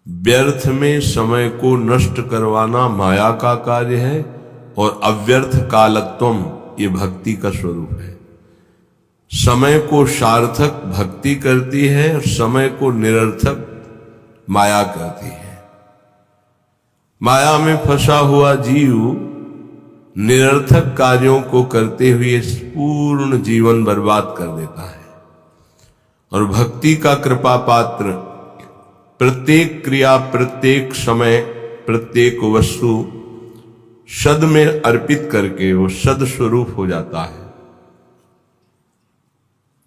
व्यर्थ में समय को नष्ट करवाना माया का कार्य है और अव्यर्थ कालत्वम ये भक्ति का स्वरूप है। समय को सार्थक भक्ति करती है और समय को निरर्थक माया करती है। माया में फंसा हुआ जीव निरर्थक कार्यों को करते हुए पूर्ण जीवन बर्बाद कर देता है और भक्ति का कृपा पात्र प्रत्येक क्रिया, प्रत्येक समय, प्रत्येक वस्तु सद में अर्पित करके वो सद स्वरूप हो जाता है।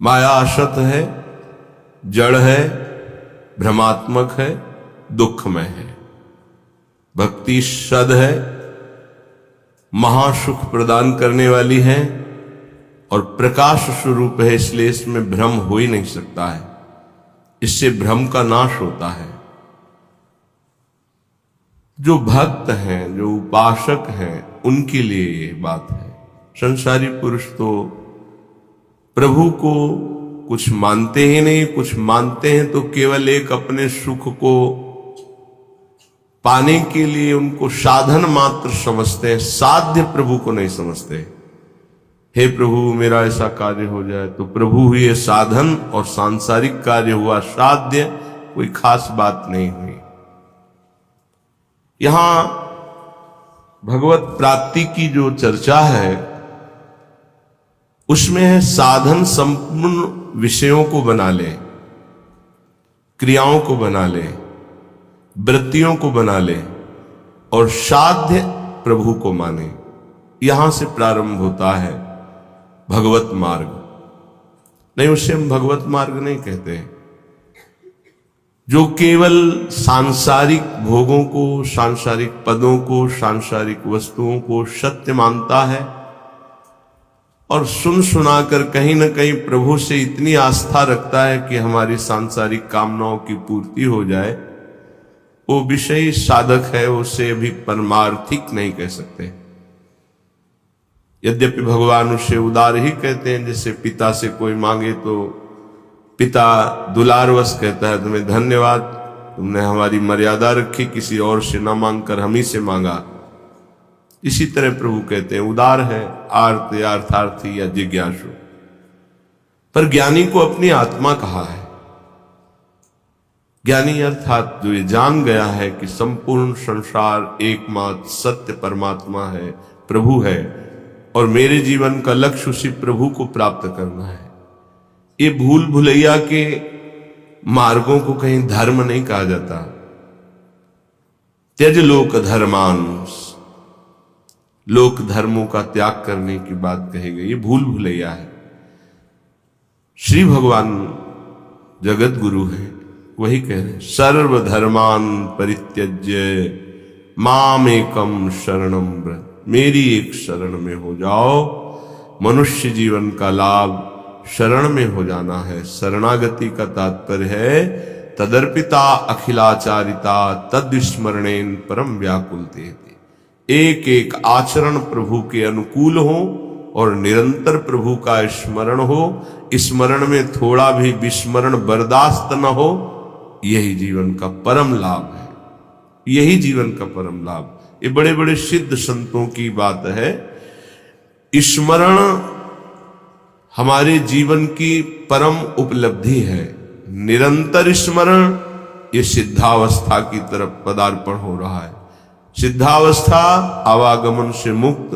माया असत है, जड़ है, भ्रमात्मक है, दुखमय है। भक्ति सद है, महासुख प्रदान करने वाली है और प्रकाश स्वरूप है, इसलिए इसमें भ्रम हो ही नहीं सकता है। इससे भ्रम का नाश होता है। जो भक्त हैं, जो उपासक हैं, उनके लिए ये बात है। संसारी पुरुष तो प्रभु को कुछ मानते ही नहीं, कुछ मानते हैं तो केवल एक अपने सुख को पाने के लिए उनको साधन मात्र समझते हैं, साध्य प्रभु को नहीं समझते। हे प्रभु मेरा ऐसा कार्य हो जाए, तो प्रभु हुए साधन और सांसारिक कार्य हुआ साध्य, कोई खास बात नहीं हुई। यहां भगवत प्राप्ति की जो चर्चा है उसमें है साधन संपूर्ण विषयों को बना ले, क्रियाओं को बना ले, वृत्तियों को बना ले और साध्य प्रभु को माने। यहां से प्रारंभ होता है भगवत मार्ग। नहीं, उसे हम भगवत मार्ग नहीं कहते। जो केवल सांसारिक भोगों को, सांसारिक पदों को, सांसारिक वस्तुओं को सत्य मानता है और सुन सुनाकर कहीं न कहीं प्रभु से इतनी आस्था रखता है कि हमारी सांसारिक कामनाओं की पूर्ति हो जाए, वो विषयी साधक है, उसे अभी परमार्थिक नहीं कह सकते। यद्यपि भगवान उसे उदार ही कहते हैं। जैसे पिता से कोई मांगे तो पिता दुलारवश कहता है तुम्हें धन्यवाद, तुमने हमारी मर्यादा रखी, किसी और से ना मांगकर हम ही से मांगा। इसी तरह प्रभु कहते हैं उदार है, आर्त या अर्थार्थी या जिज्ञासु। पर ज्ञानी को अपनी आत्मा कहा है। ज्ञानी अर्थात जो ये जान गया है कि संपूर्ण संसार एकमात्र सत्य परमात्मा है, प्रभु है और मेरे जीवन का लक्ष्य उसी प्रभु को प्राप्त करना है। ये भूल भुलैया के मार्गों को कहीं धर्म नहीं कहा जाता। त्यज लोक धर्मांश, लोक धर्मों का त्याग करने की बात कही गई, ये भूल भुलैया है। श्री भगवान जगत गुरु है, वही कह रहे हैं सर्वधर्मान परित्यज्य मामेकम शरणम व्रज। मेरी एक शरण में हो जाओ। मनुष्य जीवन का लाभ शरण में हो जाना है। शरणागति का तात्पर्य है तदर्पिता अखिलाचारिता तद्विस्मरणेन परम व्याकुलते। एक एक आचरण प्रभु के अनुकूल हो और निरंतर प्रभु का स्मरण हो। स्मरण में थोड़ा भी विस्मरण बर्दाश्त न हो, यही जीवन का परम लाभ है। यही जीवन का परम लाभ। ये बड़े बड़े सिद्ध संतों की बात है। स्मरण हमारे जीवन की परम उपलब्धि है। निरंतर स्मरण ये सिद्धावस्था की तरफ पदार्पण हो रहा है। सिद्धावस्था आवागमन से मुक्त,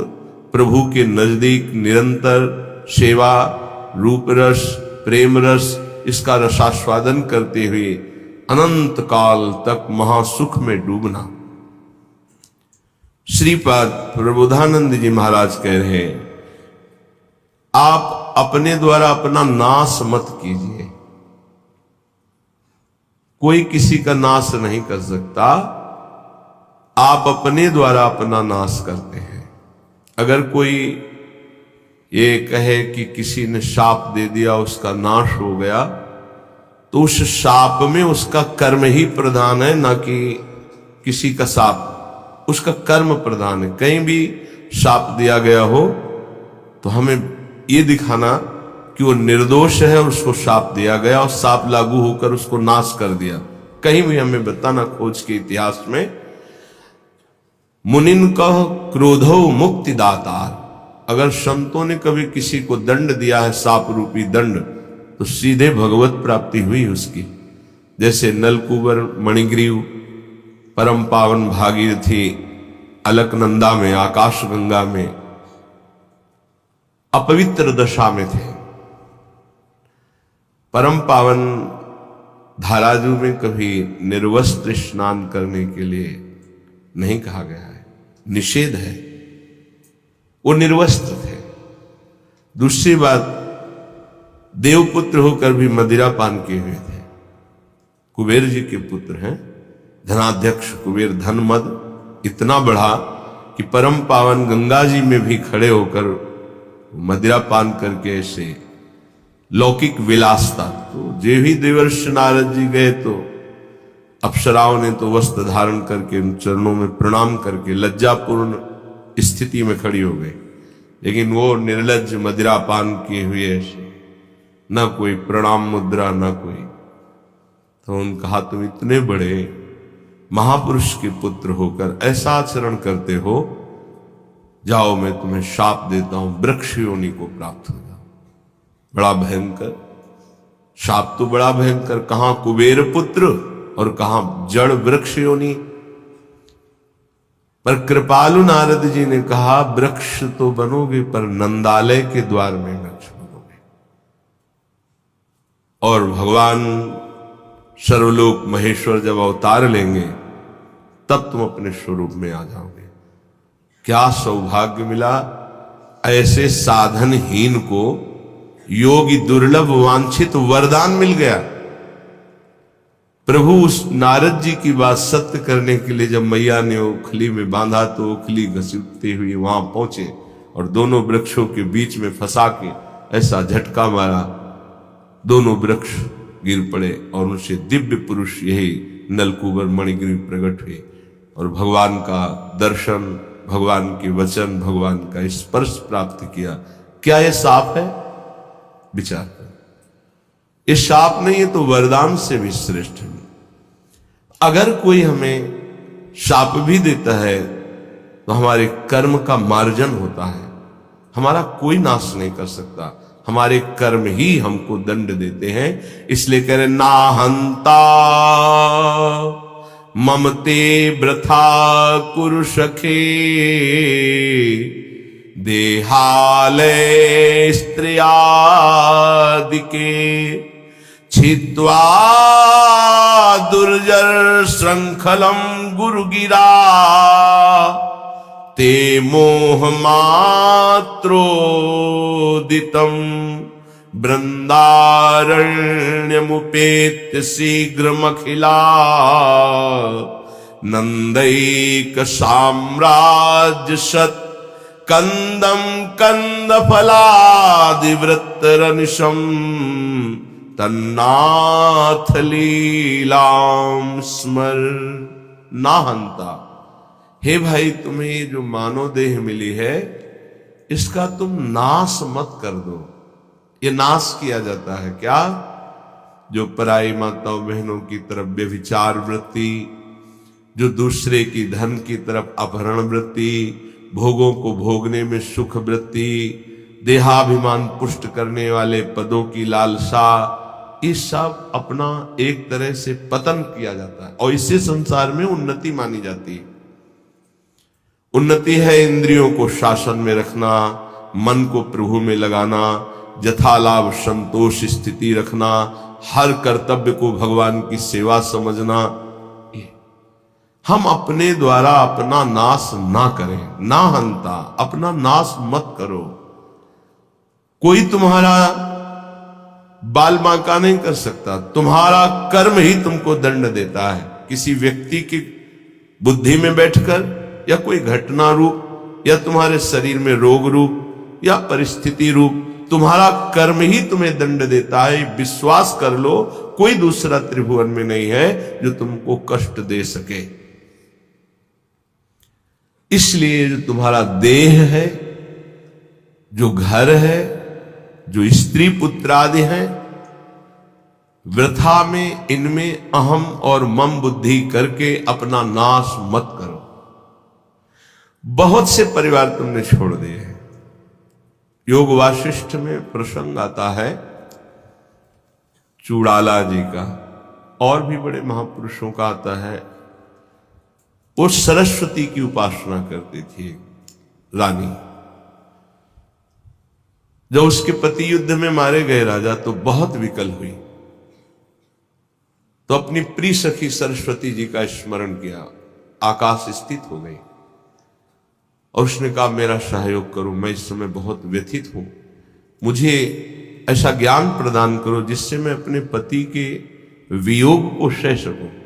प्रभु के नजदीक निरंतर सेवा, रूप रस, प्रेम रस, इसका रसास्वादन करते हुए अनंत काल तक महासुख में डूबना। श्रीपाद प्रबोधानंद जी महाराज कह रहे हैं आप अपने द्वारा अपना नाश मत कीजिए। कोई किसी का नाश नहीं कर सकता, आप अपने द्वारा अपना नाश करते हैं। अगर कोई ये कहे कि किसी ने शाप दे दिया उसका नाश हो गया, तो उस शाप में उसका कर्म ही प्रधान है, ना कि किसी का शाप। उसका कर्म प्रधान है। कहीं भी शाप दिया गया हो तो हमें ये दिखाना कि वो निर्दोष है और उसको शाप दिया गया और शाप लागू होकर उसको नाश कर दिया, कहीं भी हमें बताना खोज के इतिहास में। मुनिन कह क्रोधो मुक्ति दातार, अगर संतों ने कभी किसी को दंड दिया है, सांप रूपी दंड, तो सीधे भगवत प्राप्ति हुई उसकी। जैसे नलकूबर मणिग्रीव परम पावन भागीरथी अलकनंदा में, आकाश गंगा में अपवित्र दशा में थे। परम पावन धाराजू में कभी निर्वस्त्र स्नान करने के लिए नहीं कहा गया है, निषेध है, वो निर्वस्त्र थे। दूसरी बात, देवपुत्र होकर भी मदिरा पान किए हुए थे। कुबेर जी के पुत्र हैं, धनाध्यक्ष कुबेर। धन मद इतना बढ़ा कि परम पावन गंगा जी में भी खड़े होकर मदिरा पान करके ऐसे लौकिक विलासता। तो जे भी देवर्षि नारद जी गए तो अप्सराओं ने तो वस्त्र धारण करके उन चरणों में प्रणाम करके लज्जापूर्ण स्थिति में खड़ी हो गई, लेकिन वो निर्लज्ज मदिरा पान किए हुए ऐसे, ना कोई प्रणाम मुद्रा ना कोई। तो उन्होंने कहा, तुम इतने बड़े महापुरुष के पुत्र होकर ऐसा आचरण करते हो, जाओ मैं तुम्हें शाप देता हूं, वृक्ष योनि को प्राप्त हो जाओ। बड़ा भयंकर शाप, तो बड़ा भयंकर। कहां कुबेर पुत्र और कहां जड़ वृक्ष योनि। पर कृपालु नारद जी ने कहा, वृक्ष तो बनोगे पर नंदालय के द्वार में वृक्ष बनोगे। और भगवान सर्वलोक महेश्वर जब अवतार लेंगे तब तुम अपने स्वरूप में आ जाओगे। क्या सौभाग्य मिला, ऐसे साधनहीन को योगी दुर्लभ वांछित वरदान मिल गया। प्रभु उस नारद जी की बात सत्य करने के लिए जब मैया ने ओखली में बांधा तो ओखली घसीटते हुए वहां पहुंचे और दोनों वृक्षों के बीच में फंसा के ऐसा झटका मारा, दोनों वृक्ष गिर पड़े और उनसे दिव्य पुरुष यही नलकूबर मणिग्रीव प्रकट हुए और भगवान का दर्शन, भगवान के वचन, भगवान का स्पर्श प्राप्त किया। क्या यह शाप है? विचार कर, ये शाप नहीं है तो वरदान से भी श्रेष्ठ है। अगर कोई हमें शाप भी देता है तो हमारे कर्म का मार्जन होता है, हमारा कोई नाश नहीं कर सकता, हमारे कर्म ही हमको दंड देते हैं। इसलिए कह रहे, ना हंता ममते वृथा कुरु सखे, देहालय स्त्रियादिके छित्वा दुर्जर श्रृंखलम गुरुगिरा, ते मोह मात्रोदितम वृंदारण्यमुपेत्य शीघ्रमखिला, नंदैक साम्राज्य सत कंदम कंद फलादिवृत्तरनिशम, तन्नाथ लीलाम स्मर। ना हंता, हे भाई तुम्हें ये जो मानव देह मिली है इसका तुम नाश मत कर दो। ये नाश किया जाता है क्या? जो पराई माताओं बहनों की तरफ व्यभिचार वृत्ति, जो दूसरे की धन की तरफ अपहरण वृत्ति, भोगों को भोगने में सुख वृत्ति, देहाभिमान पुष्ट करने वाले पदों की लालसा, ये सब अपना एक तरह से पतन किया जाता है और इससे संसार में उन्नति मानी जाती है। उन्नति है इंद्रियों को शासन में रखना, मन को प्रभु में लगाना, यथालाभ संतोष स्थिति रखना, हर कर्तव्य को भगवान की सेवा समझना। हम अपने द्वारा अपना नाश ना करें, ना हंता, अपना नाश मत करो। कोई तुम्हारा बाल बांका नहीं कर सकता, तुम्हारा कर्म ही तुमको दंड देता है। किसी व्यक्ति की बुद्धि में बैठकर या कोई घटना रूप या तुम्हारे शरीर में रोग रूप या परिस्थिति रूप तुम्हारा कर्म ही तुम्हें दंड देता है। विश्वास कर लो, कोई दूसरा त्रिभुवन में नहीं है जो तुमको कष्ट दे सके। इसलिए जो तुम्हारा देह है, जो घर है, जो स्त्री पुत्र आदि हैं, वृथा में इनमें अहम और मम बुद्धि करके अपना नाश मत करो। बहुत से परिवार तुमने छोड़ दिए हैं। योग वाशिष्ठ में प्रसंग आता है चूड़ाला जी का, और भी बड़े महापुरुषों का आता है। वो सरस्वती की उपासना करती थी रानी। जब उसके पति युद्ध में मारे गए राजा तो बहुत विकल हुई, तो अपनी प्रिय सखी सरस्वती जी का स्मरण किया, आकाश स्थित हो गई और उसने कहा मेरा सहयोग करो, मैं इस समय बहुत व्यथित हूं, मुझे ऐसा ज्ञान प्रदान करो जिससे मैं अपने पति के वियोग को सह सकूं।